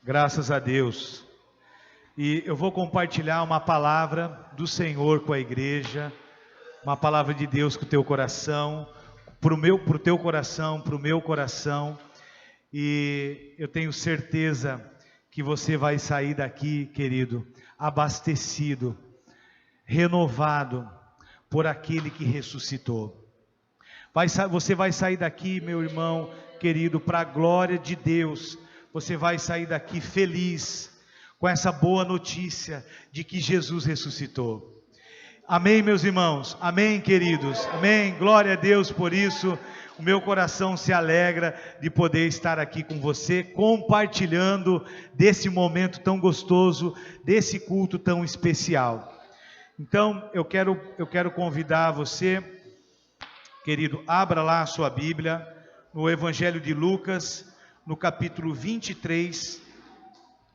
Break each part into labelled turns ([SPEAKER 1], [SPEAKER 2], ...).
[SPEAKER 1] Graças a Deus. E eu vou compartilhar uma palavra do Senhor com a igreja, uma palavra de Deus com o teu coração, pro teu coração, pro meu coração. E eu tenho certeza que você vai sair daqui, querido, abastecido, renovado por aquele que ressuscitou. Você vai sair daqui, meu irmão querido, para a glória de Deus. Você vai sair daqui feliz, com essa boa notícia de que Jesus ressuscitou. Amém, meus irmãos? Amém, queridos? Amém? Glória a Deus por isso. O meu coração se alegra de poder estar aqui com você, compartilhando desse momento tão gostoso, desse culto tão especial. Então, eu quero convidar você, querido, abra lá a sua Bíblia, no Evangelho de Lucas, no capítulo 23,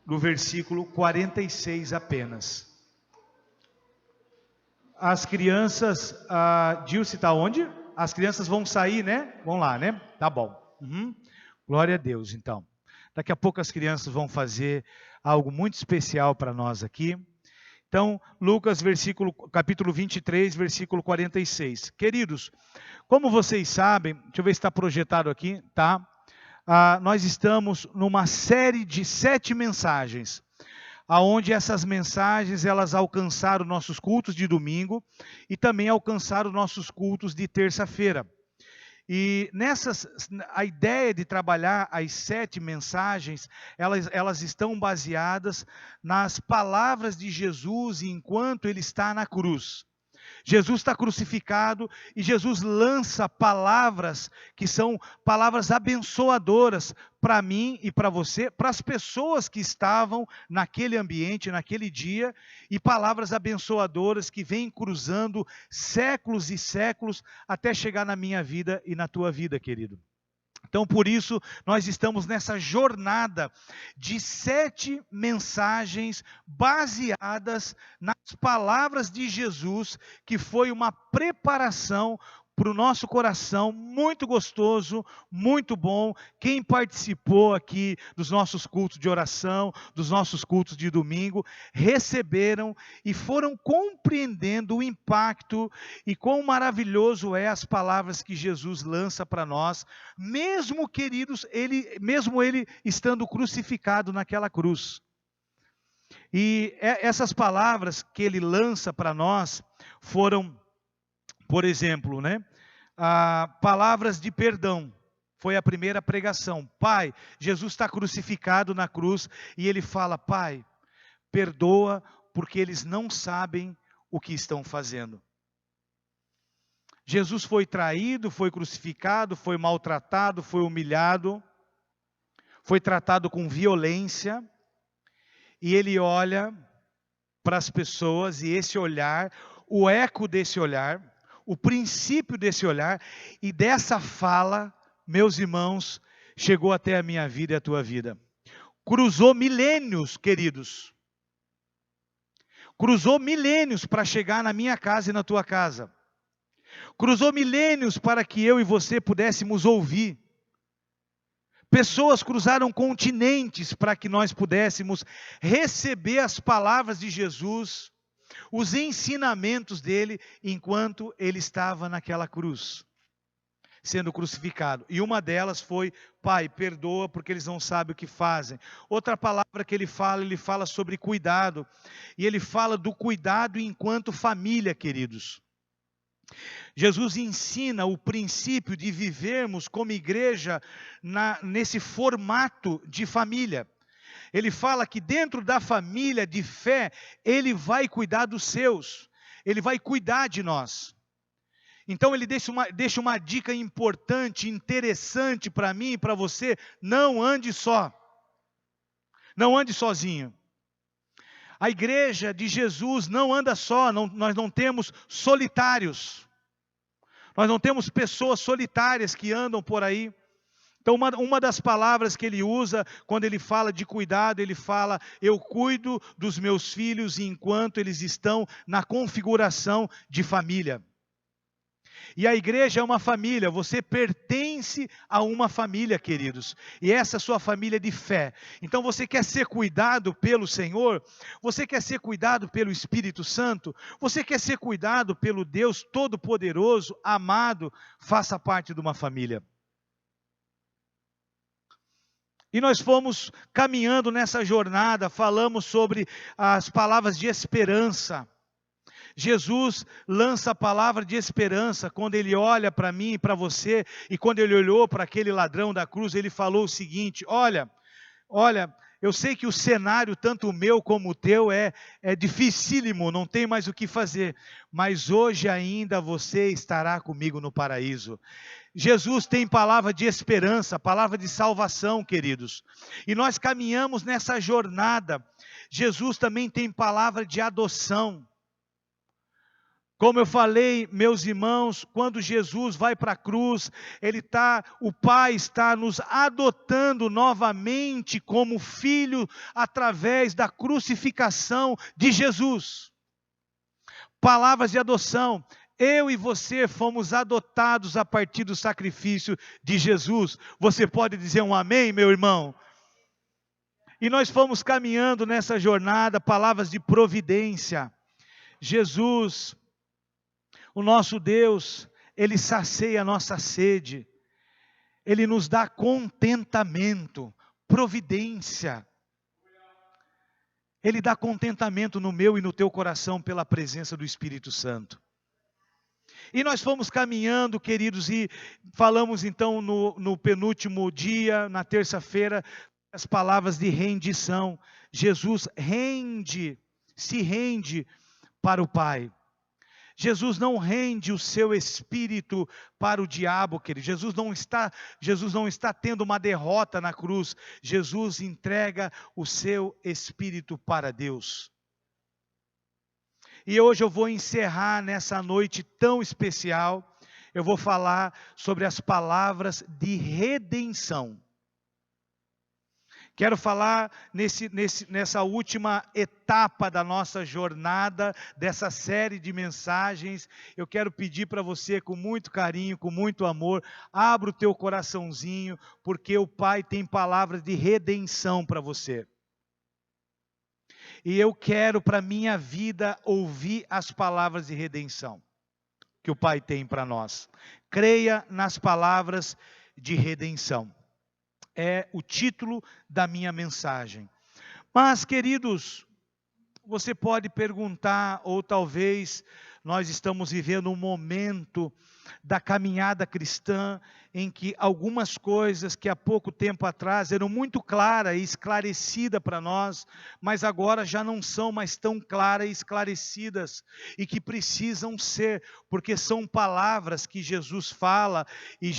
[SPEAKER 1] no versículo 46 apenas. As crianças, Dilce está onde? As crianças vão sair, né? Vão lá, né? Tá bom. Glória a Deus, então. Daqui a pouco as crianças vão fazer algo muito especial para nós aqui. Então, Lucas, capítulo 23, versículo 46. Queridos, como vocês sabem, deixa eu ver se está projetado aqui, tá? Nós estamos numa série de 7 mensagens, aonde essas mensagens elas alcançaram nossos cultos de domingo e também alcançaram nossos cultos de terça-feira. E a ideia de trabalhar as 7 mensagens, elas estão baseadas nas palavras de Jesus enquanto ele está na cruz. Jesus está crucificado e Jesus lança palavras que são palavras abençoadoras para mim e para você, para as pessoas que estavam naquele ambiente, naquele dia, e palavras abençoadoras que vêm cruzando séculos e séculos até chegar na minha vida e na tua vida, querido. Então, por isso, nós estamos nessa jornada de 7 mensagens baseadas nas palavras de Jesus, que foi uma preparação para o nosso coração, muito gostoso, muito bom. Quem participou aqui dos nossos cultos de oração, dos nossos cultos de domingo, receberam e foram compreendendo o impacto e quão maravilhoso é as palavras que Jesus lança para nós, mesmo, queridos, mesmo ele estando crucificado naquela cruz. E essas palavras que ele lança para nós foram, por exemplo, palavras de perdão. Foi a primeira pregação. Pai, Jesus está crucificado na cruz e ele fala: Pai, perdoa porque eles não sabem o que estão fazendo. Jesus foi traído, foi crucificado, foi maltratado, foi humilhado, foi tratado com violência, e ele olha para as pessoas, e esse olhar, o eco desse olhar, o princípio desse olhar, e dessa fala, meus irmãos, chegou até a minha vida e a tua vida. Cruzou milênios, queridos. Cruzou milênios para chegar na minha casa e na tua casa. Cruzou milênios para que eu e você pudéssemos ouvir. Pessoas cruzaram continentes para que nós pudéssemos receber as palavras de Jesus, os ensinamentos dele, enquanto ele estava naquela cruz, sendo crucificado. E uma delas foi: Pai, perdoa porque eles não sabem o que fazem. Outra palavra que ele fala sobre cuidado. E ele fala do cuidado enquanto família, queridos. Jesus ensina o princípio de vivermos como igreja nesse formato de família. Ele fala que dentro da família de fé, ele vai cuidar dos seus, ele vai cuidar de nós. Então ele deixa uma dica importante, interessante para mim e para você: não ande só, não ande sozinho. A igreja de Jesus não anda só, nós não temos solitários. Nós não temos pessoas solitárias que andam por aí. Então uma das palavras que ele usa, quando ele fala de cuidado, ele fala: eu cuido dos meus filhos enquanto eles estão na configuração de família. E a igreja é uma família, você pertence a uma família, queridos. E essa é a sua família de fé. Então você quer ser cuidado pelo Senhor? Você quer ser cuidado pelo Espírito Santo? Você quer ser cuidado pelo Deus Todo-Poderoso, amado? Faça parte de uma família. E nós fomos caminhando nessa jornada, falamos sobre as palavras de esperança. Jesus lança a palavra de esperança quando ele olha para mim e para você, e quando ele olhou para aquele ladrão da cruz, ele falou o seguinte: olha, eu sei que o cenário, tanto o meu como o teu, é dificílimo, não tem mais o que fazer, mas hoje ainda você estará comigo no paraíso. Jesus tem palavra de esperança, palavra de salvação, queridos, e nós caminhamos nessa jornada. Jesus também tem palavra de adoção. Como eu falei, meus irmãos, quando Jesus vai para a cruz, o Pai está nos adotando novamente como filho através da crucificação de Jesus. Palavras de adoção. Eu e você fomos adotados a partir do sacrifício de Jesus. Você pode dizer um amém, meu irmão? E nós fomos caminhando nessa jornada, palavras de providência. Jesus, o nosso Deus, Ele sacia a nossa sede, Ele nos dá contentamento, providência. Ele dá contentamento no meu e no teu coração pela presença do Espírito Santo. E nós fomos caminhando, queridos, e falamos então no penúltimo dia, na terça-feira, as palavras de rendição. Jesus se rende para o Pai. Jesus não rende o seu espírito para o diabo, querido. Jesus não está tendo uma derrota na cruz. Jesus entrega o seu espírito para Deus. E hoje eu vou encerrar nessa noite tão especial. Eu vou falar sobre as palavras de redenção. Quero falar nessa última etapa da nossa jornada, dessa série de mensagens. Eu quero pedir para você, com muito carinho, com muito amor, abra o teu coraçãozinho, porque o Pai tem palavras de redenção para você. E eu quero para a minha vida ouvir as palavras de redenção que o Pai tem para nós. Creia nas palavras de redenção. É o título da minha mensagem. Mas, queridos, você pode perguntar, ou talvez nós estamos vivendo um momento da caminhada cristã, em que algumas coisas que há pouco tempo atrás eram muito claras e esclarecidas para nós, mas agora já não são mais tão claras e esclarecidas, e que precisam ser, porque são palavras que Jesus fala, e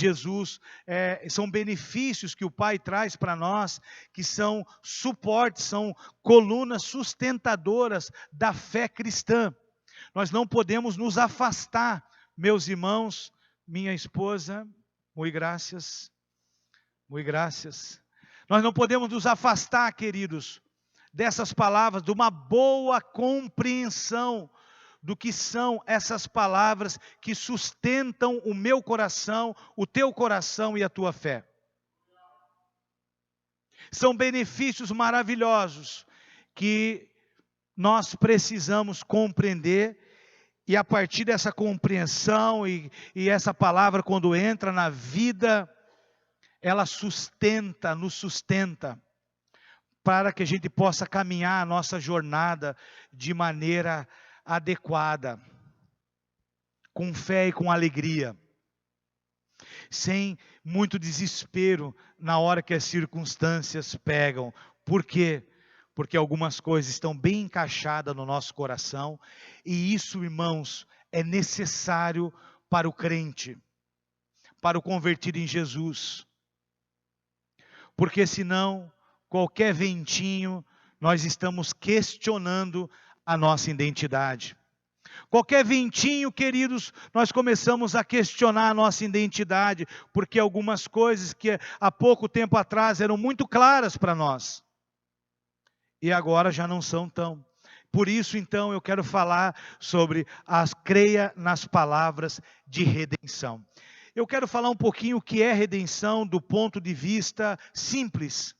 [SPEAKER 1] são benefícios que o Pai traz para nós, que são suportes, são colunas sustentadoras da fé cristã. Nós não podemos nos afastar, meus irmãos, minha esposa, muito graças. Nós não podemos nos afastar, queridos, dessas palavras, de uma boa compreensão do que são essas palavras que sustentam o meu coração, o teu coração e a tua fé. São benefícios maravilhosos que nós precisamos compreender. E a partir dessa compreensão e essa palavra, quando entra na vida, ela nos sustenta, para que a gente possa caminhar a nossa jornada de maneira adequada, com fé e com alegria, sem muito desespero na hora que as circunstâncias pegam. Por quê? Porque algumas coisas estão bem encaixadas no nosso coração, e isso, irmãos, é necessário para o crente, para o convertido em Jesus, porque senão, qualquer ventinho, nós estamos questionando a nossa identidade. Qualquer ventinho, queridos, nós começamos a questionar a nossa identidade, porque algumas coisas que há pouco tempo atrás eram muito claras para nós, e agora já não são tão. Por isso, então, eu quero falar sobre creia nas palavras de redenção. Eu quero falar um pouquinho o que é redenção do ponto de vista simples.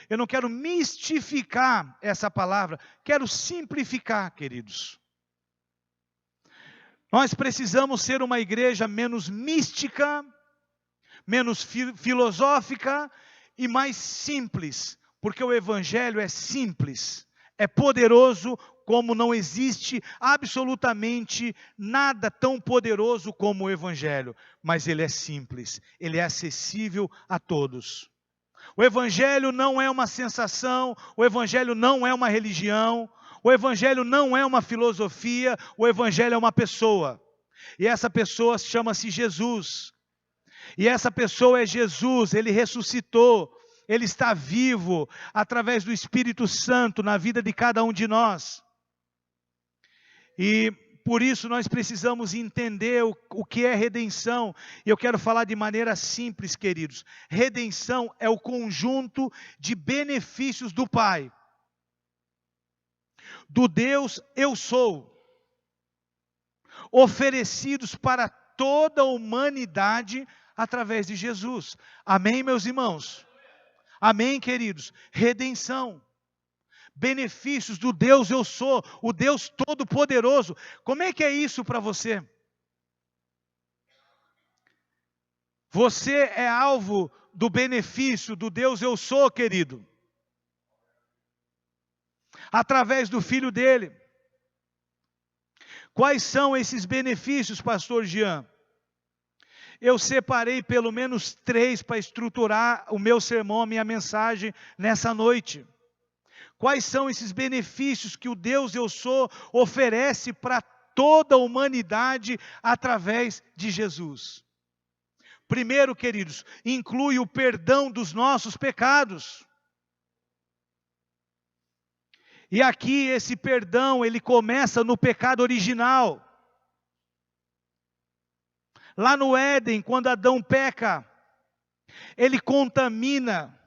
[SPEAKER 1] Eu não quero mistificar essa palavra, quero simplificar, queridos. Nós precisamos ser uma igreja menos mística, menos filosófica e mais simples, porque o Evangelho é simples, é poderoso, como não existe absolutamente nada tão poderoso como o Evangelho, mas ele é simples, ele é acessível a todos. O Evangelho não é uma sensação, o Evangelho não é uma religião, o Evangelho não é uma filosofia, o Evangelho é uma pessoa, e essa pessoa chama-se Jesus. E essa pessoa é Jesus, Ele ressuscitou, Ele está vivo, através do Espírito Santo, na vida de cada um de nós. E por isso nós precisamos entender o que é redenção. E eu quero falar de maneira simples, queridos. Redenção é o conjunto de benefícios do Pai, do Deus eu sou, oferecidos para toda a humanidade, através de Jesus. Amém, meus irmãos? Amém, queridos? Redenção. Benefícios do Deus eu sou, o Deus Todo-Poderoso. Como é que é isso para você? Você é alvo do benefício do Deus eu sou, querido. Através do Filho dele. Quais são esses benefícios, pastor Jean? Eu separei pelo menos 3 para estruturar o meu sermão, a minha mensagem nessa noite. Quais são esses benefícios que o Deus eu sou oferece para toda a humanidade através de Jesus? Primeiro, queridos, inclui o perdão dos nossos pecados. E aqui esse perdão, ele começa no pecado original. Lá no Éden, quando Adão peca, ele contamina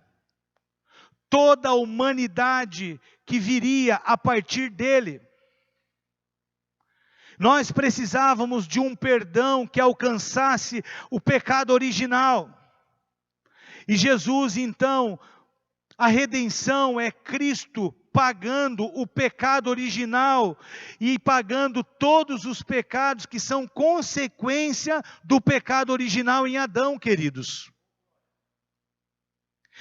[SPEAKER 1] toda a humanidade que viria a partir dele. Nós precisávamos de um perdão que alcançasse o pecado original. E Jesus, então, a redenção é Cristo pagando o pecado original e pagando todos os pecados que são consequência do pecado original em Adão, queridos.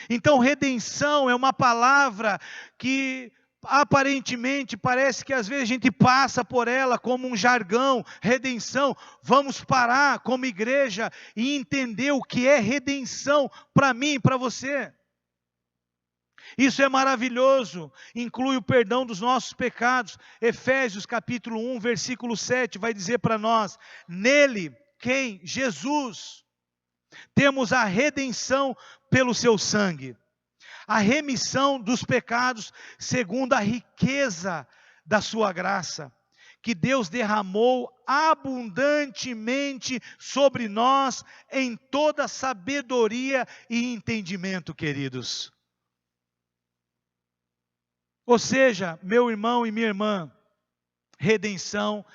[SPEAKER 1] Então, redenção é uma palavra que aparentemente parece que às vezes a gente passa por ela como um jargão. Redenção, vamos parar como igreja e entender o que é redenção para mim e para você. Isso é maravilhoso, inclui o perdão dos nossos pecados. Efésios capítulo 1, versículo 7 vai dizer para nós: nele, quem? Jesus, temos a redenção pelo seu sangue, a remissão dos pecados segundo a riqueza da sua graça, que Deus derramou abundantemente sobre nós em toda sabedoria e entendimento, queridos. Ou seja, meu irmão e minha irmã, redenção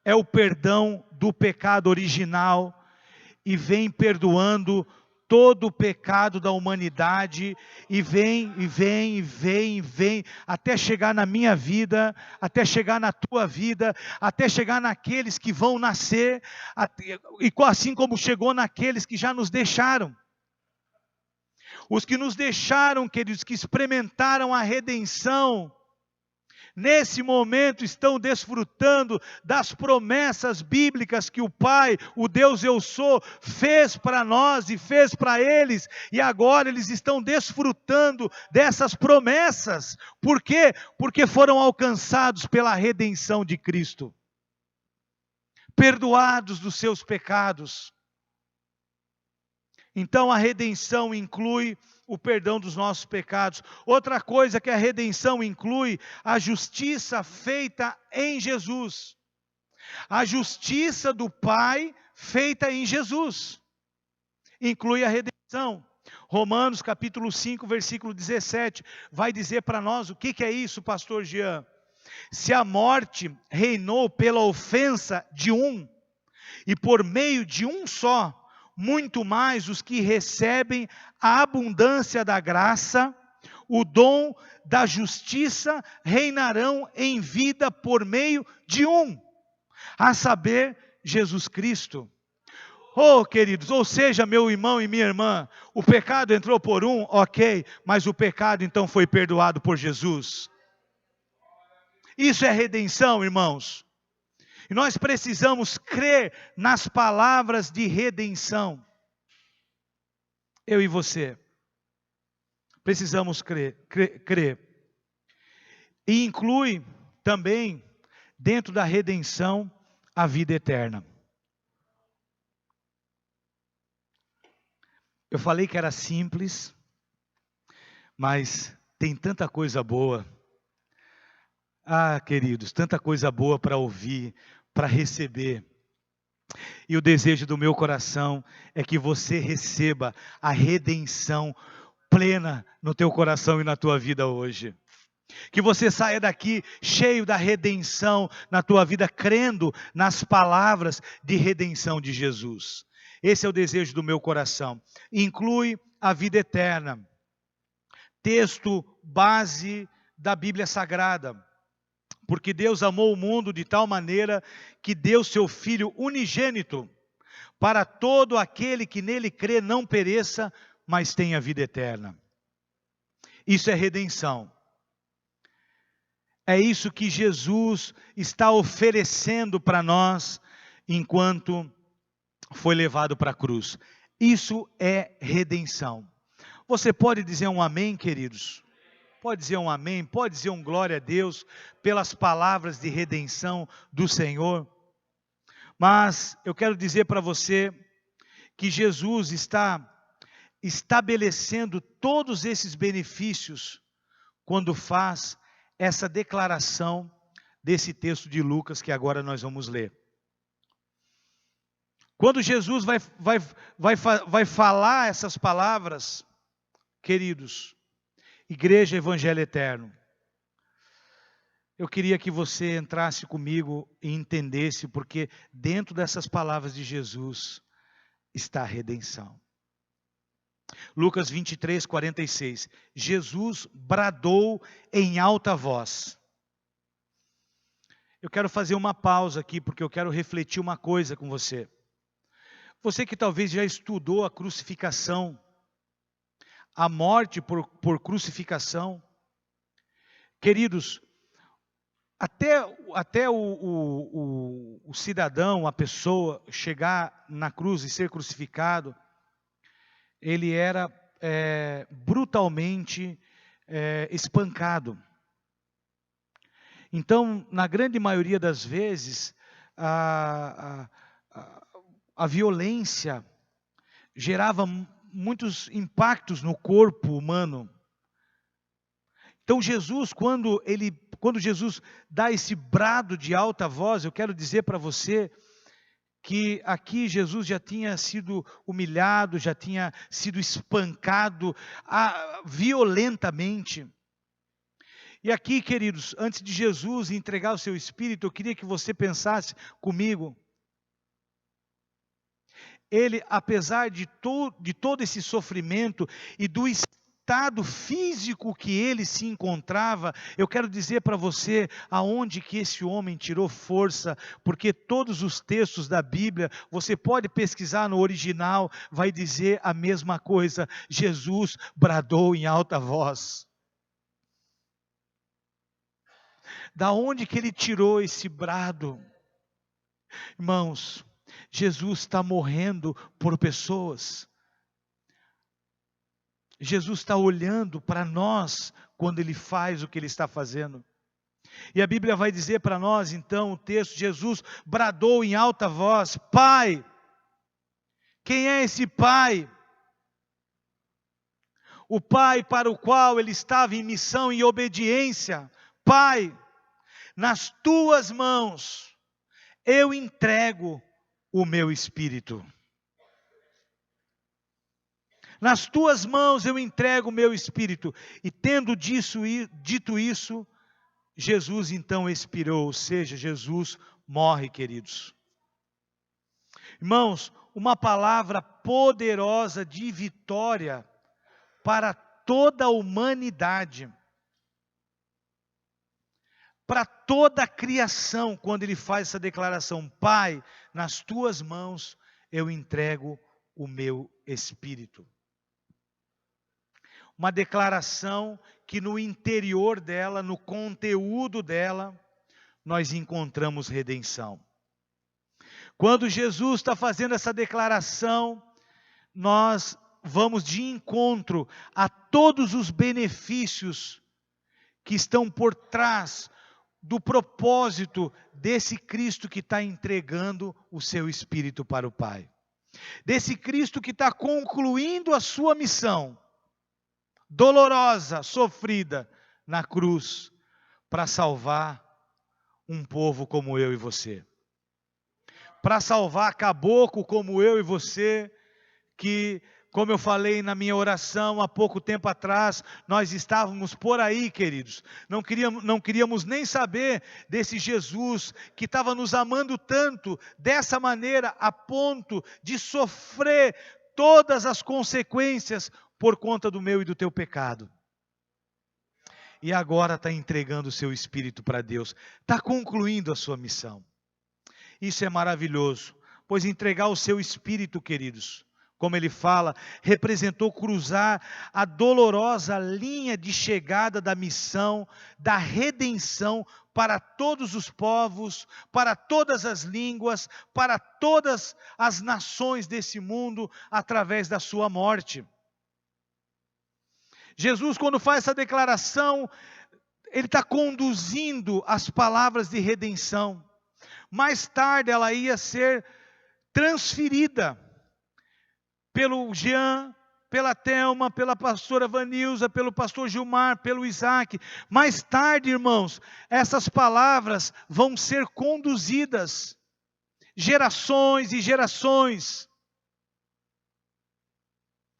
[SPEAKER 1] é o perdão do pecado original e vem perdoando todo o pecado da humanidade e vem, até chegar na minha vida, até chegar na tua vida, até chegar naqueles que vão nascer, e assim como chegou naqueles que já nos deixaram. Os que nos deixaram, queridos, que experimentaram a redenção, nesse momento estão desfrutando das promessas bíblicas que o Pai, o Deus eu sou, fez para nós e fez para eles, e agora eles estão desfrutando dessas promessas. Por quê? Porque foram alcançados pela redenção de Cristo, perdoados dos seus pecados. Então a redenção inclui o perdão dos nossos pecados. Outra coisa que a redenção inclui, a justiça feita em Jesus. A justiça do Pai feita em Jesus. Inclui a redenção. Romanos capítulo 5, versículo 17, vai dizer para nós o que é isso, pastor Jean. Se a morte reinou pela ofensa de um, e por meio de um só, muito mais os que recebem a abundância da graça, o dom da justiça, reinarão em vida por meio de um, a saber, Jesus Cristo. Oh, queridos, ou seja, meu irmão e minha irmã, o pecado entrou por um, ok, mas o pecado então foi perdoado por Jesus. Isso é redenção, irmãos. E nós precisamos crer nas palavras de redenção. Eu e você. Precisamos crer. E inclui também, dentro da redenção, a vida eterna. Eu falei que era simples, mas tem tanta coisa boa. Ah, queridos, tanta coisa boa para ouvir, para receber. E o desejo do meu coração é que você receba a redenção plena no teu coração e na tua vida hoje. Que você saia daqui cheio da redenção na tua vida, crendo nas palavras de redenção de Jesus. Esse é o desejo do meu coração. Inclui a vida eterna. Texto base da Bíblia Sagrada. Porque Deus amou o mundo de tal maneira que deu seu Filho unigênito, para todo aquele que nele crê não pereça, mas tenha vida eterna. Isso é redenção. É isso que Jesus está oferecendo para nós, enquanto foi levado para a cruz. Isso é redenção. Você pode dizer um amém, queridos? Pode dizer um amém, pode dizer um glória a Deus, pelas palavras de redenção do Senhor. Mas eu quero dizer para você, que Jesus está estabelecendo todos esses benefícios, quando faz essa declaração desse texto de Lucas, que agora nós vamos ler. Quando Jesus vai falar essas palavras, queridos, Igreja Evangelho Eterno, eu queria que você entrasse comigo e entendesse, porque dentro dessas palavras de Jesus está a redenção. Lucas 23, 46. Jesus bradou em alta voz. Eu quero fazer uma pausa aqui, porque eu quero refletir uma coisa com você. Você que talvez já estudou a crucificação, a morte por crucificação. Queridos, até o cidadão, a pessoa, chegar na cruz e ser crucificado, ele era brutalmente espancado. Então, na grande maioria das vezes, a violência gerava muitos impactos no corpo humano. Então Jesus, quando Jesus dá esse brado de alta voz, eu quero dizer para você que aqui Jesus já tinha sido humilhado, já tinha sido espancado violentamente. E aqui, queridos, antes de Jesus entregar o seu espírito, eu queria que você pensasse comigo. Ele, apesar de todo esse sofrimento e do estado físico que ele se encontrava, eu quero dizer para você aonde que esse homem tirou força, porque todos os textos da Bíblia, você pode pesquisar no original, vai dizer a mesma coisa. Jesus bradou em alta voz. Da onde que ele tirou esse brado? Irmãos, Jesus está morrendo por pessoas. Jesus está olhando para nós quando Ele faz o que Ele está fazendo. E a Bíblia vai dizer para nós, então, o texto, Jesus bradou em alta voz, Pai. Quem é esse Pai? O Pai para o qual Ele estava em missão e obediência. Pai, nas Tuas mãos eu entrego o meu espírito. Nas Tuas mãos eu entrego o meu espírito. E tendo dito isso, Jesus então expirou, ou seja, Jesus morre, queridos. Irmãos, uma palavra poderosa de vitória para toda a humanidade, para toda a criação, quando ele faz essa declaração: Pai, nas tuas mãos eu entrego o meu espírito. Uma declaração que no interior dela, no conteúdo dela, nós encontramos redenção. Quando Jesus está fazendo essa declaração, nós vamos de encontro a todos os benefícios que estão por trás do propósito desse Cristo que está entregando o seu Espírito para o Pai. Desse Cristo que está concluindo a sua missão dolorosa, sofrida na cruz, para salvar um povo como eu e você. Para salvar caboclo como eu e você, que, como eu falei na minha oração há pouco tempo atrás, nós estávamos por aí, queridos. Não queríamos nem saber desse Jesus que estava nos amando tanto, dessa maneira, a ponto de sofrer todas as consequências por conta do meu e do teu pecado. E agora está entregando o seu Espírito para Deus. Está concluindo a sua missão. Isso é maravilhoso, pois entregar o seu Espírito, queridos, como ele fala, representou cruzar a dolorosa linha de chegada da missão, da redenção para todos os povos, para todas as línguas, para todas as nações desse mundo, através da sua morte. Jesus, quando faz essa declaração, ele está conduzindo as palavras de redenção. Mais tarde ela ia ser transferida pelo Jean, pela Thelma, pela pastora Vanilza, pelo pastor Gilmar, pelo Isaac. Mais tarde, irmãos, essas palavras vão ser conduzidas, gerações e gerações.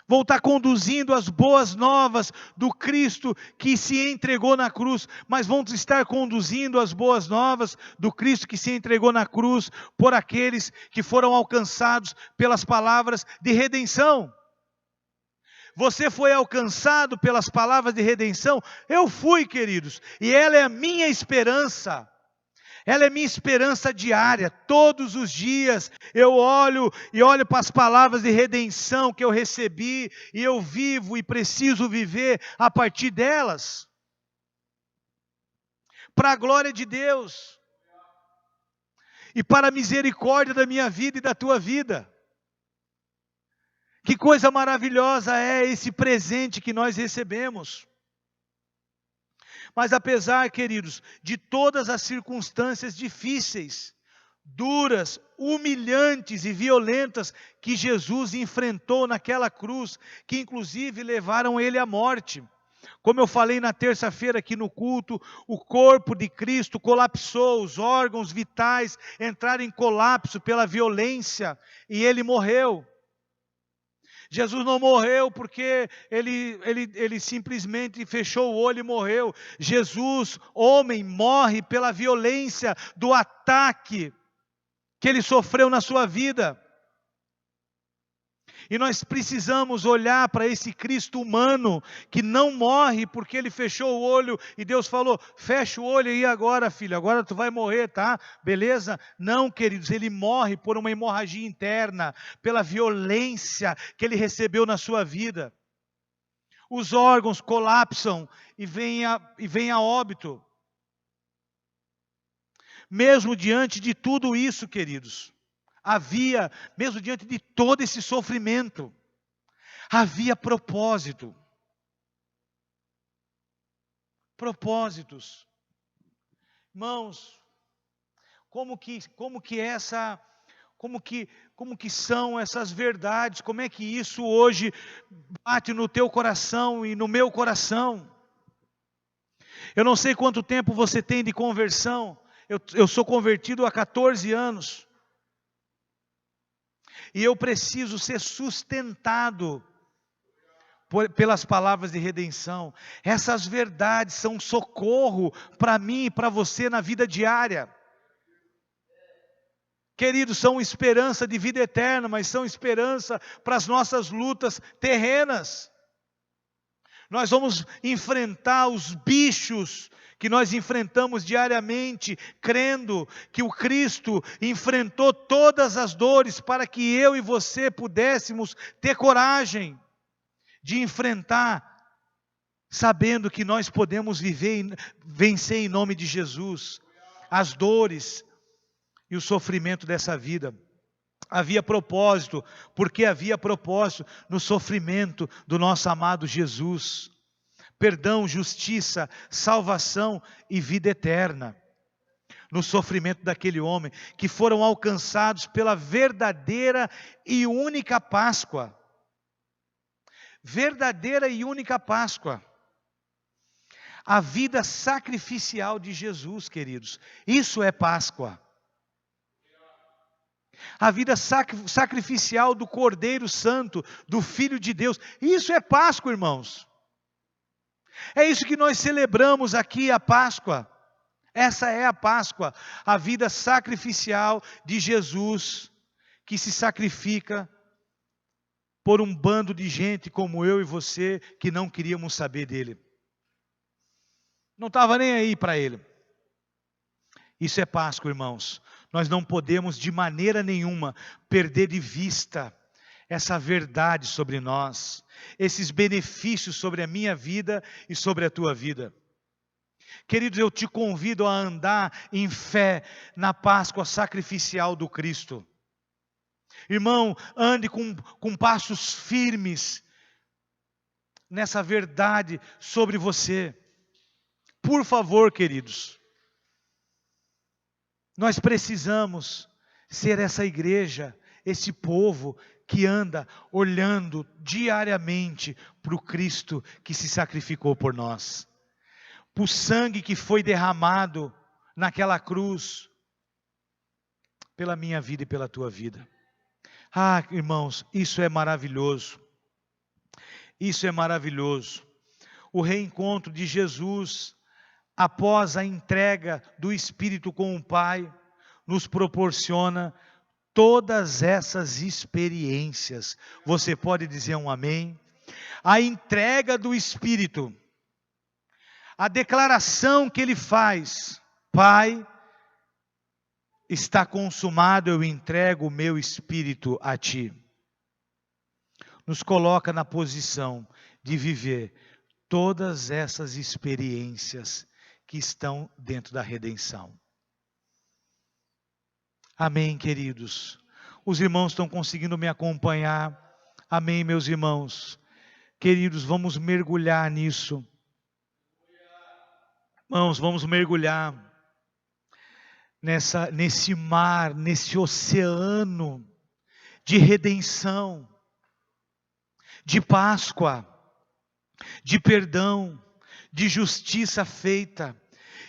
[SPEAKER 1] Vão estar conduzindo as boas novas do Cristo que se entregou na cruz, mas vão estar conduzindo as boas novas do Cristo que se entregou na cruz por aqueles que foram alcançados pelas palavras de redenção. Você foi alcançado pelas palavras de redenção? Eu fui, queridos, e ela é a minha esperança. Ela é minha esperança diária. Todos os dias eu olho para as palavras de redenção que eu recebi, e eu vivo e preciso viver a partir delas, para a glória de Deus e para a misericórdia da minha vida e da tua vida. Que coisa maravilhosa é esse presente que nós recebemos. Mas apesar, queridos, de todas as circunstâncias difíceis, duras, humilhantes e violentas que Jesus enfrentou naquela cruz, que inclusive levaram ele à morte. Como eu falei na terça-feira aqui no culto, o corpo de Cristo colapsou, os órgãos vitais entraram em colapso pela violência e ele morreu. Jesus não morreu porque ele simplesmente fechou o olho e morreu. Jesus, homem, morre pela violência do ataque que ele sofreu na sua vida. E nós precisamos olhar para esse Cristo humano que não morre porque ele fechou o olho e Deus falou: fecha o olho aí agora, filho, agora tu vai morrer, tá? Beleza? Não, queridos, ele morre por uma hemorragia interna, pela violência que ele recebeu na sua vida. Os órgãos colapsam e vem a óbito. Mesmo diante de tudo isso, queridos, mesmo diante de todo esse sofrimento, havia propósito. Propósitos. Irmãos, como que são essas verdades? Como é que isso hoje bate no teu coração e no meu coração? Eu não sei quanto tempo você tem de conversão. Eu sou convertido há 14 anos. E eu preciso ser sustentado pelas palavras de redenção. Essas verdades são um socorro para mim e para você na vida diária. Queridos, são esperança de vida eterna, mas são esperança para as nossas lutas terrenas. Nós vamos enfrentar os bichos que nós enfrentamos diariamente, crendo que o Cristo enfrentou todas as dores para que eu e você pudéssemos ter coragem de enfrentar, sabendo que nós podemos vencer em nome de Jesus as dores e o sofrimento dessa vida. Havia propósito, porque havia propósito no sofrimento do nosso amado Jesus. Perdão, justiça, salvação e vida eterna. No sofrimento daquele homem, que foram alcançados pela verdadeira e única Páscoa. Verdadeira e única Páscoa. A vida sacrificial de Jesus, queridos. Isso é Páscoa. A vida sacrificial do Cordeiro Santo, do Filho de Deus. Isso é Páscoa, irmãos. É isso que nós celebramos aqui, a Páscoa. Essa é a Páscoa, a vida sacrificial de Jesus, que se sacrifica por um bando de gente como eu e você, que não queríamos saber dele. Não estava nem aí para ele. Isso é Páscoa, irmãos. Nós não podemos de maneira nenhuma perder de vista essa verdade sobre nós, esses benefícios sobre a minha vida e sobre a tua vida. Queridos, eu te convido a andar em fé na Páscoa sacrificial do Cristo. Irmão, ande com passos firmes nessa verdade sobre você. Por favor, queridos. Nós precisamos ser essa igreja, esse povo que anda olhando diariamente para o Cristo que se sacrificou por nós. Para o sangue que foi derramado naquela cruz, pela minha vida e pela tua vida. Ah, irmãos, isso é maravilhoso. Isso é maravilhoso. O reencontro de Jesus, após a entrega do Espírito com o Pai, nos proporciona todas essas experiências. Você pode dizer um amém? A entrega do Espírito, a declaração que ele faz: Pai, está consumado, eu entrego o meu Espírito a ti. Nos coloca na posição de viver todas essas experiências que estão dentro da redenção. Amém, queridos? Os irmãos estão conseguindo me acompanhar? Amém, meus irmãos? Queridos, vamos mergulhar nisso. Irmãos, vamos mergulhar nesse mar, nesse oceano de redenção, de Páscoa, de perdão, de justiça feita,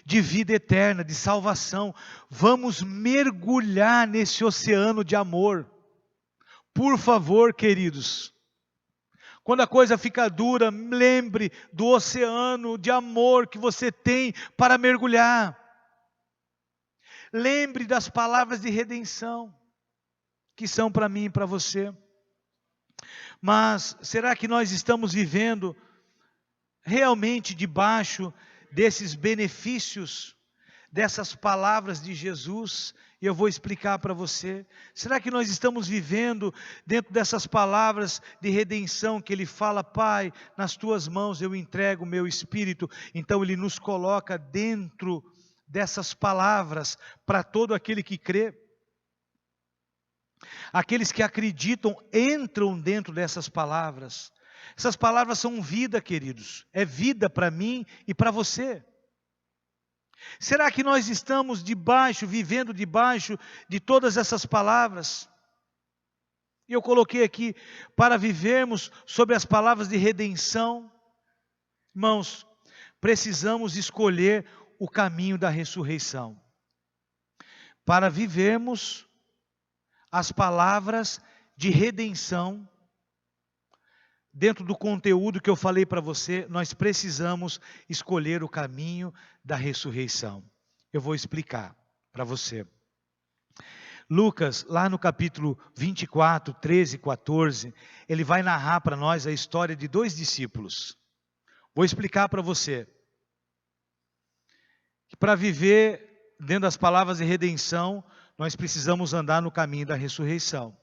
[SPEAKER 1] de vida eterna, de salvação. Vamos mergulhar nesse oceano de amor. Por favor, queridos. Quando a coisa fica dura, lembre do oceano de amor que você tem para mergulhar. Lembre das palavras de redenção, que são para mim e para você. Mas será que nós estamos vivendo realmente debaixo desses benefícios, dessas palavras de Jesus? E eu vou explicar para você. Será que nós estamos vivendo dentro dessas palavras de redenção que ele fala: Pai, nas tuas mãos eu entrego o meu espírito? Então ele nos coloca dentro dessas palavras para todo aquele que crê. Aqueles que acreditam entram dentro dessas palavras. Essas palavras são vida, queridos. É vida para mim e para você. Será que nós estamos vivendo debaixo de todas essas palavras? E eu coloquei aqui, para vivermos sobre as palavras de redenção. Irmãos, precisamos escolher o caminho da ressurreição. Para vivermos as palavras de redenção, dentro do conteúdo que eu falei para você, nós precisamos escolher o caminho da ressurreição. Eu vou explicar para você. Lucas, lá no capítulo 24, 13 e 14, ele vai narrar para nós a história de 2 discípulos. Vou explicar para você. Que para viver dentro das palavras de redenção, nós precisamos andar no caminho da ressurreição.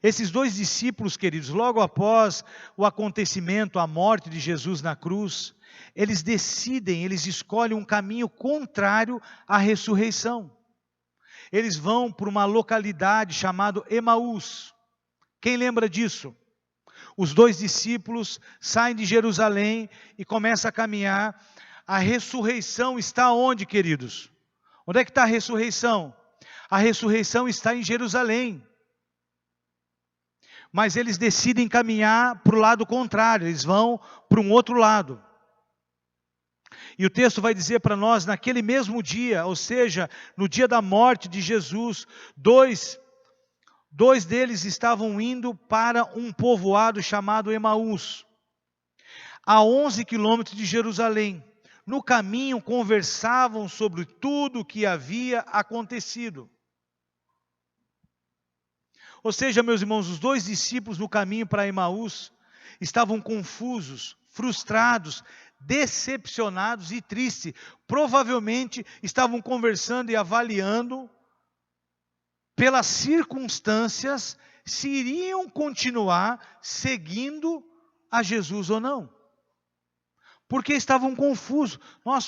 [SPEAKER 1] Esses 2 discípulos, queridos, logo após o acontecimento, a morte de Jesus na cruz, eles decidem, eles escolhem um caminho contrário à ressurreição. Eles vão para uma localidade chamada Emaús. Quem lembra disso? Os 2 discípulos saem de Jerusalém e começam a caminhar. A ressurreição está onde, queridos? Onde é que está a ressurreição? A ressurreição está em Jerusalém. Mas eles decidem caminhar para o lado contrário, eles vão para um outro lado. E o texto vai dizer para nós, naquele mesmo dia, ou seja, no dia da morte de Jesus, dois deles estavam indo para um povoado chamado Emaús, a 11 quilômetros de Jerusalém. No caminho conversavam sobre tudo o que havia acontecido. Ou seja, meus irmãos, os 2 discípulos no caminho para Emaús estavam confusos, frustrados, decepcionados e tristes. Provavelmente estavam conversando e avaliando pelas circunstâncias se iriam continuar seguindo a Jesus ou não. Porque estavam confusos.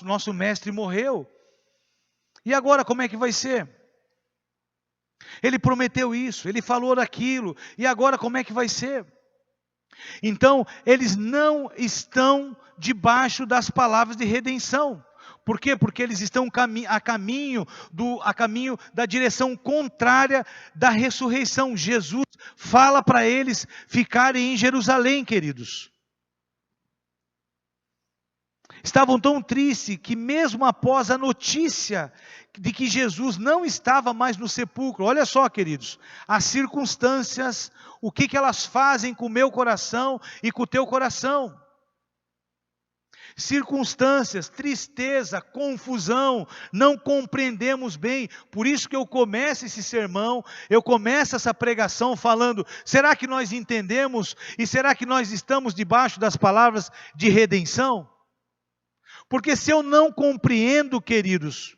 [SPEAKER 1] Nosso mestre morreu. E agora como é que vai ser? Ele prometeu isso, ele falou daquilo, e agora como é que vai ser? Então, eles não estão debaixo das palavras de redenção. Por quê? Porque eles estão a caminho da direção contrária da ressurreição. Jesus fala para eles ficarem em Jerusalém, queridos. Estavam tão tristes que mesmo após a notícia de que Jesus não estava mais no sepulcro, olha só, queridos, as circunstâncias, o que elas fazem com o meu coração e com o teu coração. Circunstâncias, tristeza, confusão, não compreendemos bem. Por isso que eu começo esse sermão, eu começo essa pregação falando, será que nós entendemos e será que nós estamos debaixo das palavras de redenção? Porque se eu não compreendo, queridos,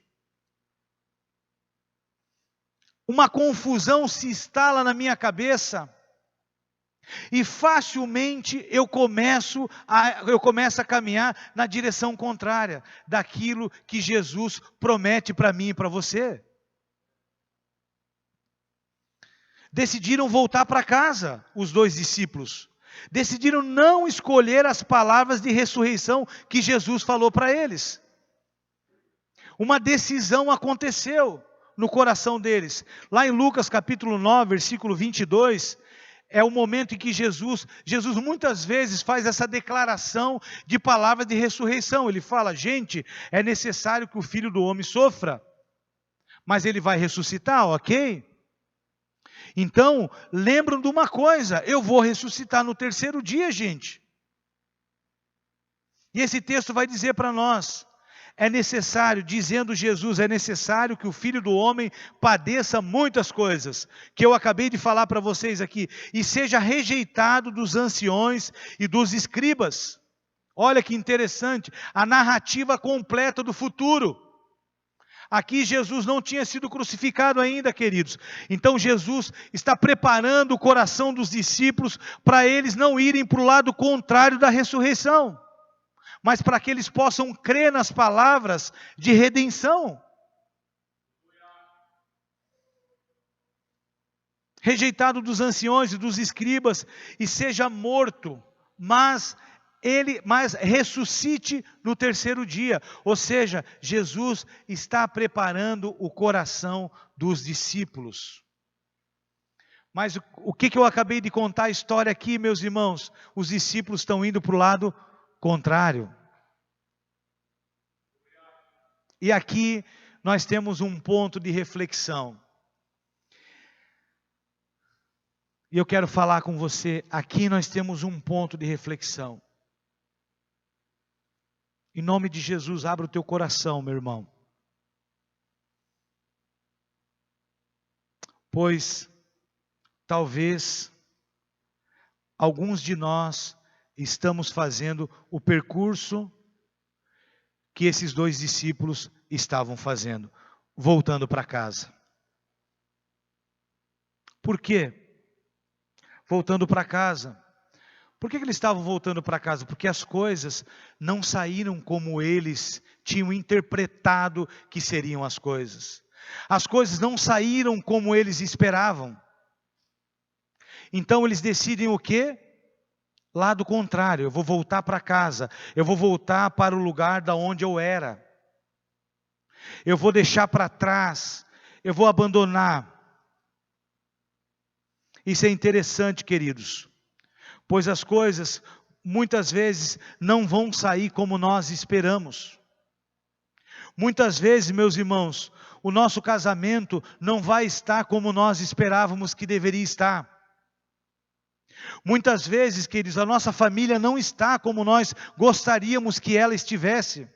[SPEAKER 1] uma confusão se instala na minha cabeça e facilmente eu começo a caminhar na direção contrária daquilo que Jesus promete para mim e para você. Decidiram voltar para casa, os 2 discípulos. Decidiram não escolher as palavras de ressurreição que Jesus falou para eles. Uma decisão aconteceu no coração deles. Lá em Lucas capítulo 9, versículo 22, é o momento em que Jesus muitas vezes faz essa declaração de palavras de ressurreição. Ele fala, gente, é necessário que o Filho do Homem sofra, mas ele vai ressuscitar, ok? Então, lembram de uma coisa, eu vou ressuscitar no 3º dia, gente. E esse texto vai dizer para nós, é necessário, dizendo Jesus, é necessário que o Filho do Homem padeça muitas coisas, que eu acabei de falar para vocês aqui, e seja rejeitado dos anciões e dos escribas. Olha que interessante, a narrativa completa do futuro. Aqui Jesus não tinha sido crucificado ainda, queridos. Então Jesus está preparando o coração dos discípulos para eles não irem para o lado contrário da ressurreição, mas para que eles possam crer nas palavras de redenção. Rejeitado dos anciões e dos escribas, e seja morto, mas ressuscite no 3º dia. Ou seja, Jesus está preparando o coração dos discípulos. Mas o que eu acabei de contar a história aqui, meus irmãos? Os discípulos estão indo para o lado contrário. E aqui nós temos um ponto de reflexão. E eu quero falar com você, aqui nós temos um ponto de reflexão. Em nome de Jesus, abra o teu coração, meu irmão. Pois, talvez, alguns de nós estamos fazendo o percurso que esses 2 discípulos estavam fazendo, voltando para casa. Por quê? Voltando para casa. Por que eles estavam voltando para casa? Porque as coisas não saíram como eles tinham interpretado que seriam as coisas. As coisas não saíram como eles esperavam. Então eles decidem o quê? Lado contrário, eu vou voltar para casa. Eu vou voltar para o lugar da onde eu era. Eu vou deixar para trás. Eu vou abandonar. Isso é interessante, queridos, pois as coisas muitas vezes não vão sair como nós esperamos. Muitas vezes, meus irmãos, o nosso casamento não vai estar como nós esperávamos que deveria estar. Muitas vezes, queridos, a nossa família não está como nós gostaríamos que ela estivesse.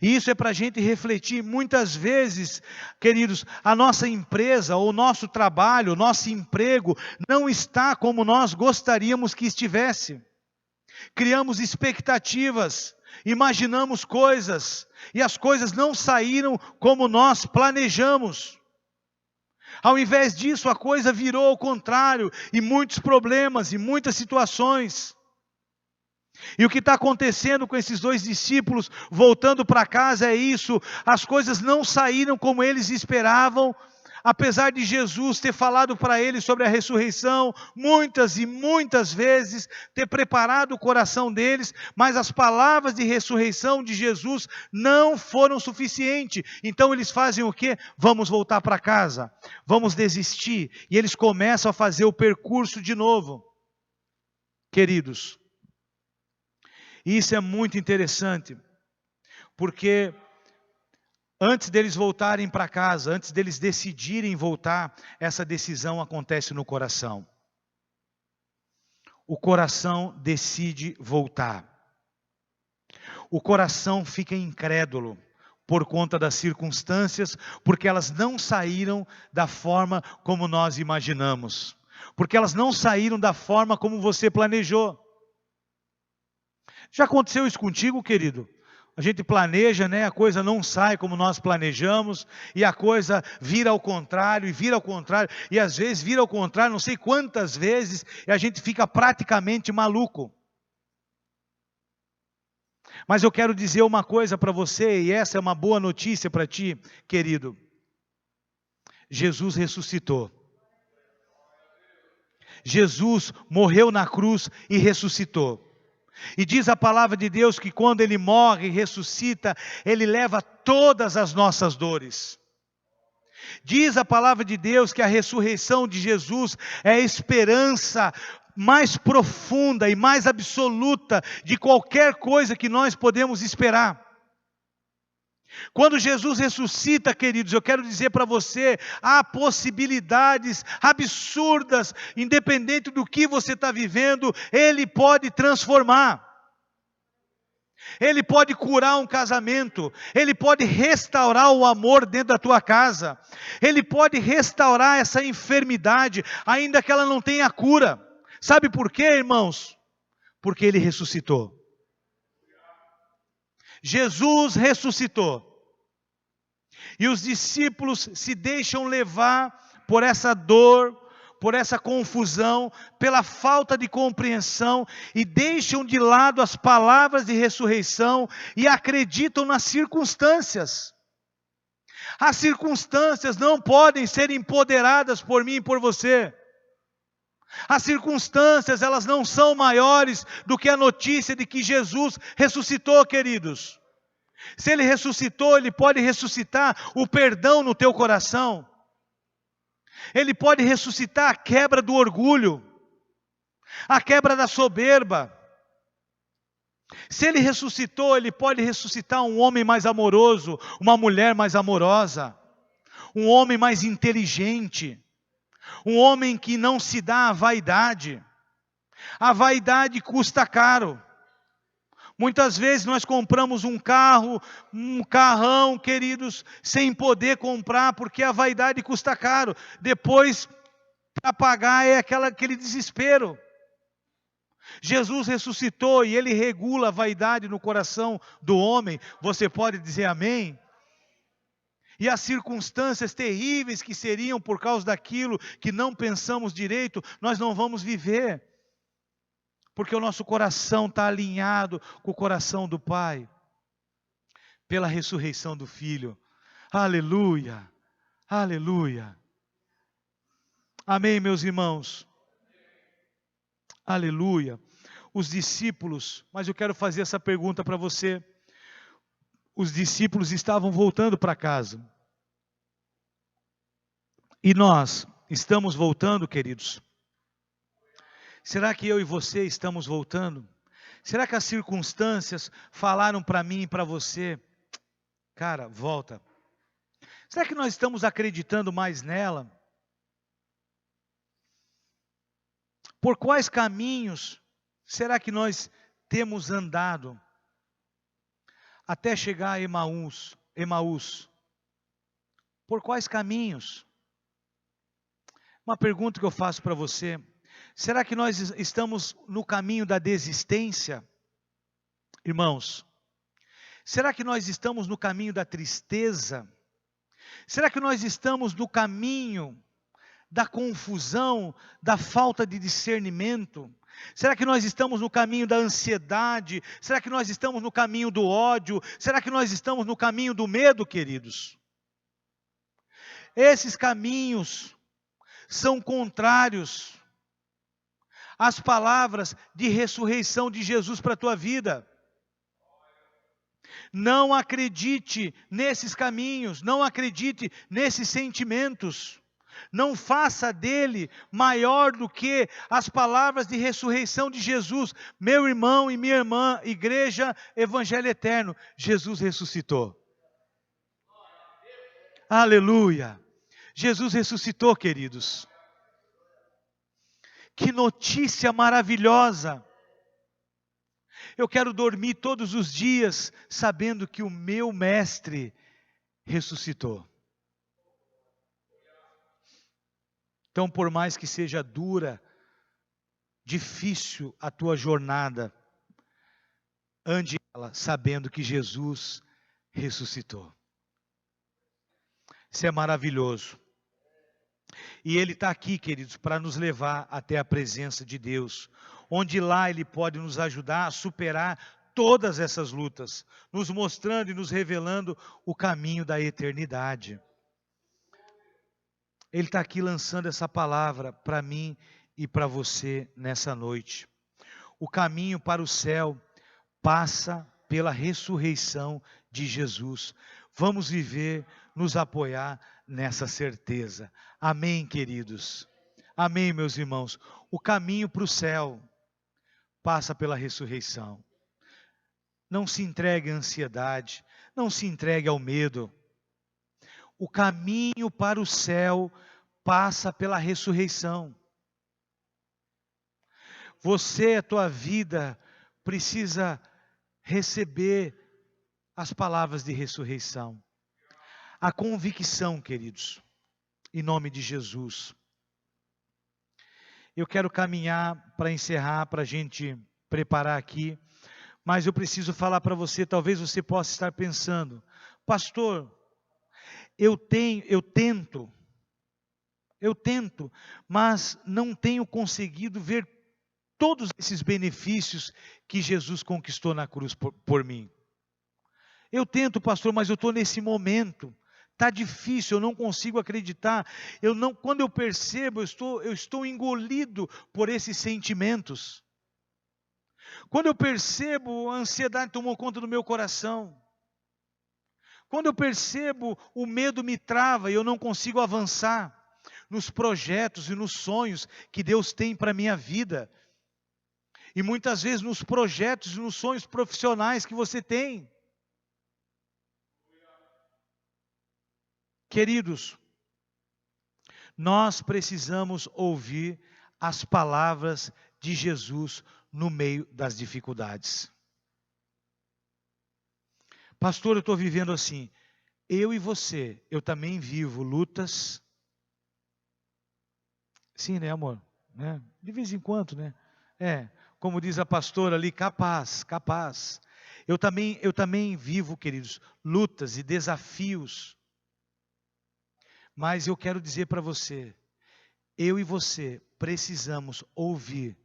[SPEAKER 1] E isso é para a gente refletir. Muitas vezes, queridos, a nossa empresa, o nosso trabalho, o nosso emprego não está como nós gostaríamos que estivesse. Criamos expectativas, imaginamos coisas, e as coisas não saíram como nós planejamos. Ao invés disso, a coisa virou ao contrário, e muitos problemas, e muitas situações. E o que está acontecendo com esses 2 discípulos voltando para casa é isso: as coisas não saíram como eles esperavam, apesar de Jesus ter falado para eles sobre a ressurreição, muitas e muitas vezes, ter preparado o coração deles, mas as palavras de ressurreição de Jesus não foram suficientes. Então eles fazem o quê? Vamos voltar para casa, vamos desistir, e eles começam a fazer o percurso de novo. Queridos, isso é muito interessante, porque antes deles voltarem para casa, antes deles decidirem voltar, essa decisão acontece no coração. O coração decide voltar. O coração fica incrédulo por conta das circunstâncias, porque elas não saíram da forma como nós imaginamos. Porque elas não saíram da forma como você planejou. Já aconteceu isso contigo, querido? A gente planeja, né? A coisa não sai como nós planejamos, e a coisa vira ao contrário, e às vezes vira ao contrário, não sei quantas vezes, e a gente fica praticamente maluco. Mas eu quero dizer uma coisa para você, e essa é uma boa notícia para ti, querido. Jesus ressuscitou. Jesus morreu na cruz e ressuscitou. E diz a palavra de Deus que quando Ele morre e ressuscita, Ele leva todas as nossas dores. Diz a palavra de Deus que a ressurreição de Jesus é a esperança mais profunda e mais absoluta de qualquer coisa que nós podemos esperar. Quando Jesus ressuscita, queridos, eu quero dizer para você, há possibilidades absurdas, independente do que você está vivendo, Ele pode transformar. Ele pode curar um casamento, Ele pode restaurar o amor dentro da tua casa, Ele pode restaurar essa enfermidade, ainda que ela não tenha cura. Sabe por quê, irmãos? Porque Ele ressuscitou. Jesus ressuscitou. E os discípulos se deixam levar por essa dor, por essa confusão, pela falta de compreensão, e deixam de lado as palavras de ressurreição e acreditam nas circunstâncias. As circunstâncias não podem ser empoderadas por mim e por você. As circunstâncias, elas não são maiores do que a notícia de que Jesus ressuscitou, queridos. Se Ele ressuscitou, Ele pode ressuscitar o perdão no teu coração. Ele pode ressuscitar a quebra do orgulho, a quebra da soberba. Se Ele ressuscitou, Ele pode ressuscitar um homem mais amoroso, uma mulher mais amorosa, um homem mais inteligente, Um homem que não se dá à vaidade. A vaidade custa caro. Muitas vezes nós compramos um carro, um carrão, queridos, sem poder comprar, porque a vaidade custa caro. Depois, para pagar, é aquele desespero. Jesus ressuscitou e Ele regula a vaidade no coração do homem. Você pode dizer amém? E as circunstâncias terríveis que seriam por causa daquilo que não pensamos direito, nós não vamos viver. Porque o nosso coração está alinhado com o coração do Pai. Pela ressurreição do Filho. Aleluia. Aleluia. Amém, meus irmãos. Aleluia. Os discípulos, mas eu quero fazer essa pergunta para você. Os discípulos estavam voltando para casa. E nós estamos voltando, queridos? Será que eu e você estamos voltando? Será que as circunstâncias falaram para mim e para você? Cara, volta. Será que nós estamos acreditando mais nela? Por quais caminhos será que nós temos andado até chegar a Emaús? Por quais caminhos? Uma pergunta que eu faço para você. Será que nós estamos no caminho da desistência? Irmãos, será que nós estamos no caminho da tristeza? Será que nós estamos no caminho da confusão, da falta de discernimento? Será que nós estamos no caminho da ansiedade? Será que nós estamos no caminho do ódio? Será que nós estamos no caminho do medo, queridos? Esses caminhos são contrários às palavras de ressurreição de Jesus para a tua vida. Não acredite nesses caminhos, não acredite nesses sentimentos. Não faça dele maior do que as palavras de ressurreição de Jesus. Meu irmão e minha irmã, igreja, evangelho eterno, Jesus ressuscitou. Aleluia. Jesus ressuscitou, queridos. Que notícia maravilhosa. Eu quero dormir todos os dias sabendo que o meu mestre ressuscitou. Então, por mais que seja dura, difícil a tua jornada, ande ela sabendo que Jesus ressuscitou. Isso é maravilhoso. E Ele está aqui, queridos, para nos levar até a presença de Deus, onde lá Ele pode nos ajudar a superar todas essas lutas, nos mostrando e nos revelando o caminho da eternidade. Ele está aqui lançando essa palavra para mim e para você nessa noite. O caminho para o céu passa pela ressurreição de Jesus. Vamos viver, nos apoiar nessa certeza. Amém, queridos? Amém, meus irmãos? O caminho para o céu passa pela ressurreição. Não se entregue à ansiedade, não se entregue ao medo. O caminho para o céu passa pela ressurreição. Você, a tua vida, precisa receber as palavras de ressurreição. A convicção, queridos, em nome de Jesus. Eu quero caminhar para encerrar, para a gente preparar aqui, mas eu preciso falar para você, talvez você possa estar pensando, pastor, eu tento, mas não tenho conseguido ver todos esses benefícios que Jesus conquistou na cruz por mim. Eu tento, pastor, mas eu estou nesse momento. Está difícil, eu não consigo acreditar. Quando eu percebo, eu estou engolido por esses sentimentos. Quando eu percebo, a ansiedade tomou conta do meu coração. Quando eu percebo, o medo me trava e eu não consigo avançar nos projetos e nos sonhos que Deus tem para a minha vida. E muitas vezes nos projetos e nos sonhos profissionais que você tem. Queridos, Nós precisamos ouvir as palavras de Jesus no meio das dificuldades. Pastor, eu estou vivendo assim. Eu e você, eu também vivo lutas. Sim, né, amor? Né? De vez em quando, né? Como diz a pastora ali, capaz. Eu também vivo, queridos, lutas e desafios. Mas eu quero dizer para você, eu e você precisamos ouvir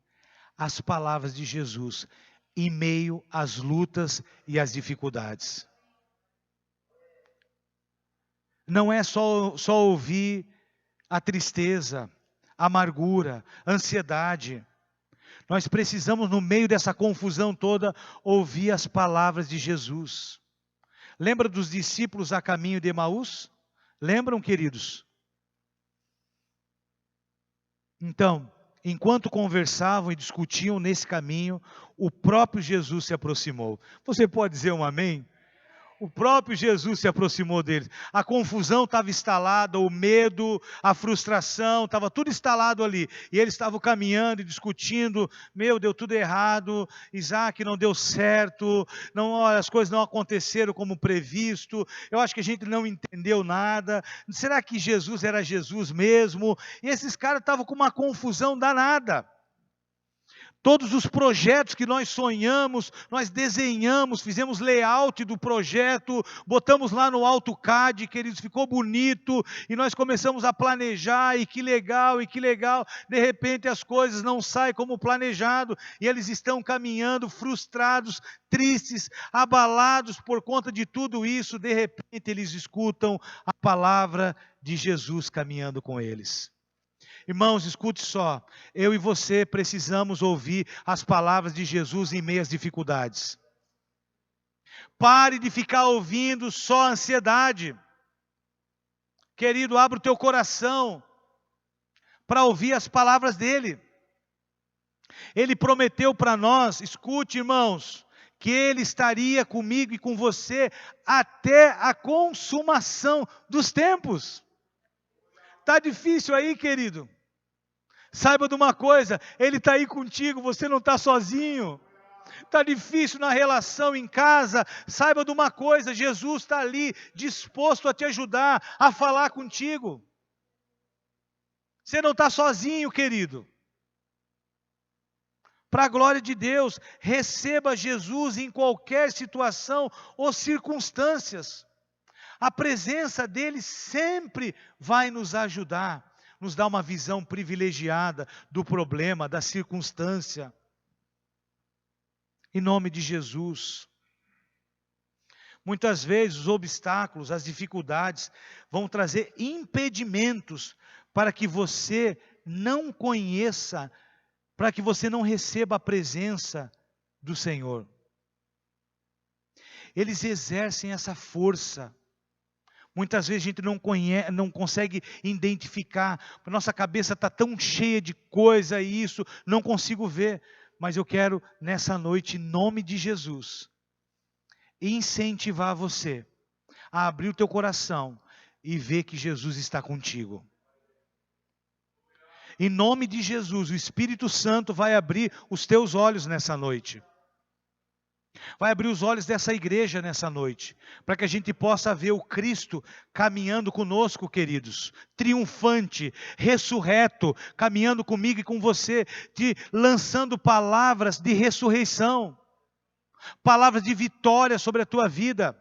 [SPEAKER 1] as palavras de Jesus em meio às lutas e às dificuldades. Não é só ouvir a tristeza, a amargura, a ansiedade. Nós precisamos, no meio dessa confusão toda, ouvir as palavras de Jesus. Lembra dos discípulos a caminho de Emaús? Lembram, queridos? Então, enquanto conversavam e discutiam nesse caminho, o próprio Jesus se aproximou. Você pode dizer um amém? O próprio Jesus se aproximou deles. A confusão estava instalada, o medo, a frustração, estava tudo instalado ali. E eles estavam caminhando e discutindo. Meu, deu tudo errado. Isaac não deu certo. Não, as coisas não aconteceram como previsto. Eu acho que a gente não entendeu nada. Será que Jesus era Jesus mesmo? E esses caras estavam com uma confusão danada. Todos os projetos que nós sonhamos, nós desenhamos, fizemos layout do projeto, botamos lá no AutoCAD, queridos, ficou bonito, e nós começamos a planejar, e que legal, de repente as coisas não saem como planejado, e eles estão caminhando frustrados, tristes, abalados por conta de tudo isso, de repente eles escutam a palavra de Jesus caminhando com eles. Irmãos, escute só, eu e você precisamos ouvir as palavras de Jesus em meio às dificuldades. Pare de ficar ouvindo só a ansiedade. Querido, abra o teu coração para ouvir as palavras dele. Ele prometeu para nós, escute, irmãos, que ele estaria comigo e com você até a consumação dos tempos. Está difícil aí, querido? Saiba de uma coisa, Ele está aí contigo, você não está sozinho. Está difícil na relação em casa, saiba de uma coisa, Jesus está ali disposto a te ajudar, a falar contigo. Você não está sozinho, querido. Para a glória de Deus, receba Jesus em qualquer situação ou circunstâncias. A presença dEle sempre vai nos ajudar. Nos dá uma visão privilegiada do problema, da circunstância. Em nome de Jesus. Muitas vezes os obstáculos, as dificuldades vão trazer impedimentos para que você não conheça, para que você não receba a presença do Senhor. Eles exercem essa força. Muitas vezes a gente não consegue identificar, nossa cabeça está tão cheia de coisa e isso, não consigo ver. Mas eu quero nessa noite, em nome de Jesus, incentivar você a abrir o teu coração e ver que Jesus está contigo. Em nome de Jesus, o Espírito Santo vai abrir os teus olhos nessa noite. Vai abrir os olhos dessa igreja nessa noite, para que a gente possa ver o Cristo caminhando conosco, queridos, triunfante, ressurreto, caminhando comigo e com você, lançando palavras de ressurreição, palavras de vitória sobre a tua vida,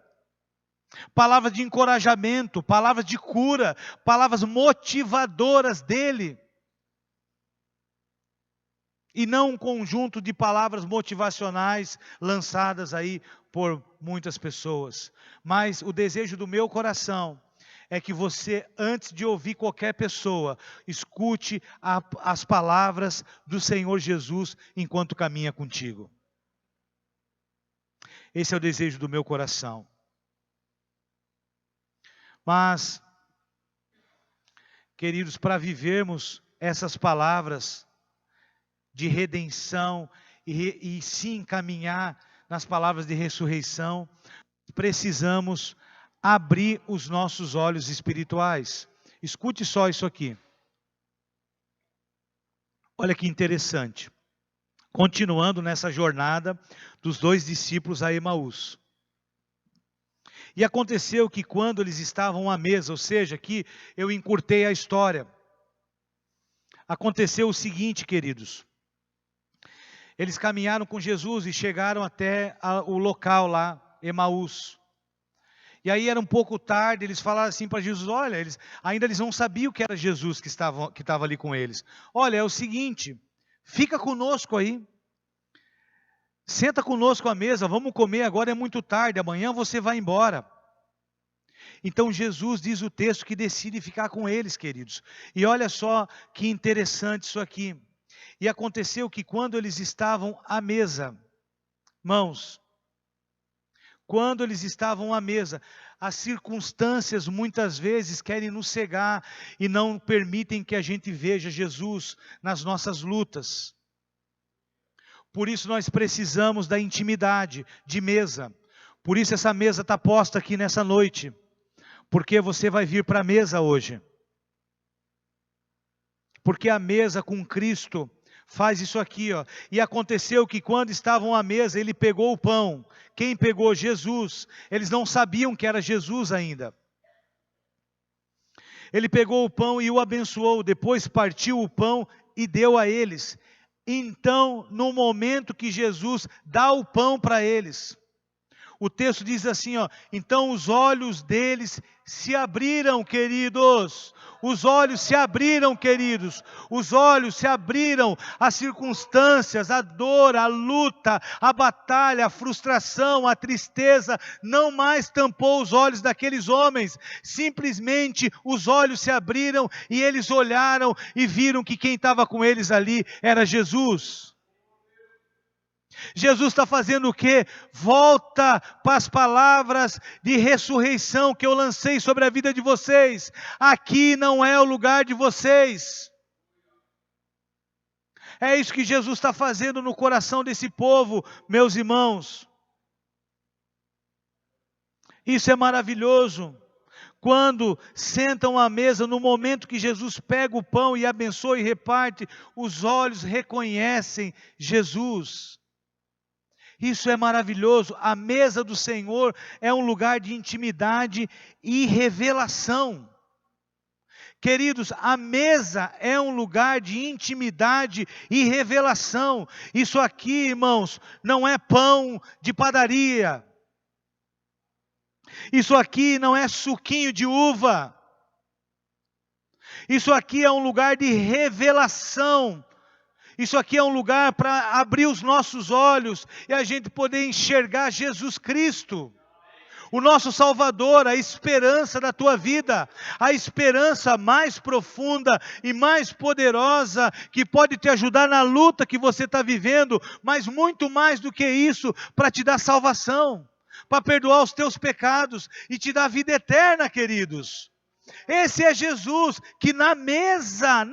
[SPEAKER 1] palavras de encorajamento, palavras de cura, palavras motivadoras dele. E não um conjunto de palavras motivacionais lançadas aí por muitas pessoas. Mas o desejo do meu coração é que você, antes de ouvir qualquer pessoa, escute as palavras do Senhor Jesus enquanto caminha contigo. Esse é o desejo do meu coração. Mas, queridos, para vivermos essas palavras de redenção e se encaminhar nas palavras de ressurreição, precisamos abrir os nossos olhos espirituais. Escute só isso aqui. Olha que interessante. Continuando nessa jornada dos 2 discípulos a Emaús. E aconteceu que quando eles estavam à mesa, ou seja, aqui eu encurtei a história. Aconteceu o seguinte, queridos. Eles caminharam com Jesus e chegaram até o local lá, Emaús. E aí era um pouco tarde, eles falaram assim para Jesus, olha, eles não sabiam que era Jesus que estava ali com eles. Olha, é o seguinte, fica conosco aí. Senta conosco à mesa, vamos comer, agora é muito tarde, amanhã você vai embora. Então Jesus, diz o texto, que decide ficar com eles, queridos. E olha só que interessante isso aqui. E aconteceu que quando eles estavam à mesa, irmãos, quando eles estavam à mesa, as circunstâncias muitas vezes querem nos cegar e não permitem que a gente veja Jesus nas nossas lutas. Por isso nós precisamos da intimidade de mesa. Por isso essa mesa está posta aqui nessa noite. Porque você vai vir para a mesa hoje. Porque a mesa com Cristo faz isso aqui, ó. E aconteceu que quando estavam à mesa, ele pegou o pão. Quem pegou? Jesus. Eles não sabiam que era Jesus ainda. Ele pegou o pão e o abençoou. Depois partiu o pão e deu a eles. Então, no momento que Jesus dá o pão para eles, o texto diz assim, ó, então os olhos deles se abriram, queridos. Os olhos se abriram, queridos. Os olhos se abriram. As circunstâncias, a dor, a luta, a batalha, a frustração, a tristeza, não mais tampou os olhos daqueles homens. Simplesmente os olhos se abriram e eles olharam e viram que quem estava com eles ali era Jesus. Jesus está fazendo o quê? Volta para as palavras de ressurreição que eu lancei sobre a vida de vocês. Aqui não é o lugar de vocês. É isso que Jesus está fazendo no coração desse povo, meus irmãos. Isso é maravilhoso. Quando sentam à mesa, no momento que Jesus pega o pão e abençoa e reparte, os olhos reconhecem Jesus. Isso é maravilhoso. A mesa do Senhor é um lugar de intimidade e revelação. Queridos, a mesa é um lugar de intimidade e revelação. Isso aqui, irmãos, não é pão de padaria. Isso aqui não é suquinho de uva. Isso aqui é um lugar de revelação. Isso aqui é um lugar para abrir os nossos olhos e a gente poder enxergar Jesus Cristo, o nosso Salvador, a esperança da tua vida, a esperança mais profunda e mais poderosa que pode te ajudar na luta que você está vivendo, mas muito mais do que isso, para te dar salvação, para perdoar os teus pecados e te dar vida eterna, queridos. Esse é Jesus que na mesa,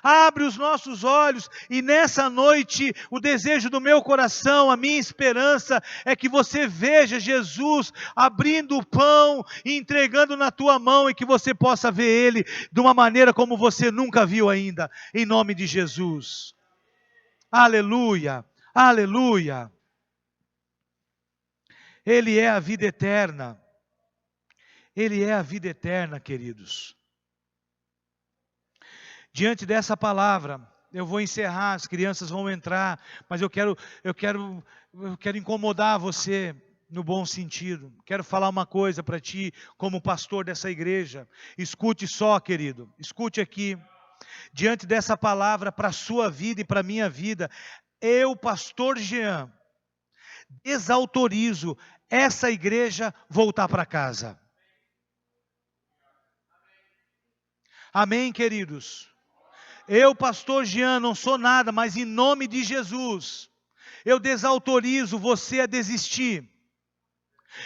[SPEAKER 1] abre os nossos olhos. E nessa noite, o desejo do meu coração, a minha esperança, é que você veja Jesus abrindo o pão e entregando na tua mão, e que você possa ver Ele de uma maneira como você nunca viu ainda, em nome de Jesus. Aleluia, aleluia. Ele é a vida eterna. Ele é a vida eterna, queridos. Diante dessa palavra, eu vou encerrar, as crianças vão entrar, mas eu quero incomodar você no bom sentido. Quero falar uma coisa para ti, como pastor dessa igreja. Escute só, querido, escute aqui. Diante dessa palavra para a sua vida e para a minha vida, eu, pastor Jean, desautorizo essa igreja voltar para casa. Amém, queridos? Eu, pastor Jean, não sou nada, mas em nome de Jesus, eu desautorizo você a desistir.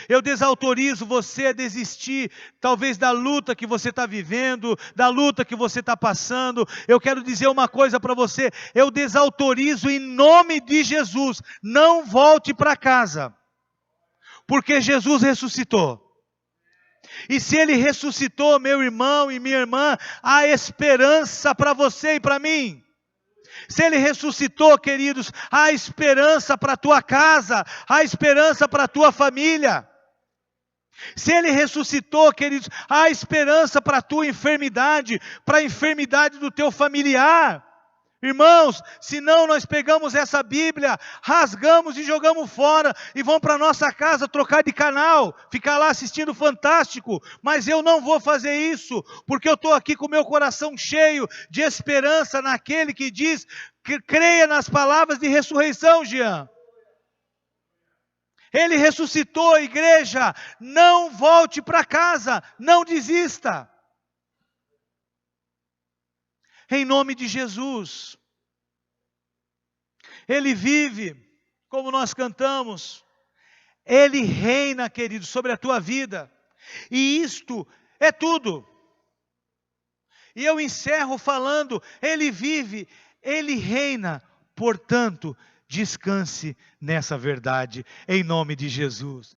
[SPEAKER 1] Eu desautorizo você a desistir, talvez da luta que você está vivendo, da luta que você está passando. Eu quero dizer uma coisa para você, eu desautorizo em nome de Jesus, não volte para casa, porque Jesus ressuscitou. E se Ele ressuscitou, meu irmão e minha irmã, há esperança para você e para mim. Se Ele ressuscitou, queridos, há esperança para a tua casa, há esperança para a tua família. Se Ele ressuscitou, queridos, há esperança para a tua enfermidade, para a enfermidade do teu familiar. Irmãos, senão nós pegamos essa Bíblia, rasgamos e jogamos fora, e vamos para nossa casa trocar de canal, ficar lá assistindo Fantástico, mas eu não vou fazer isso, porque eu estou aqui com o meu coração cheio de esperança naquele que diz, que creia nas palavras de ressurreição, Jean. Ele ressuscitou, igreja, não volte para casa, não desista. Em nome de Jesus. Ele vive, como nós cantamos. Ele reina, querido, sobre a tua vida. E isto é tudo. E eu encerro falando, Ele vive, Ele reina. Portanto, descanse nessa verdade, em nome de Jesus.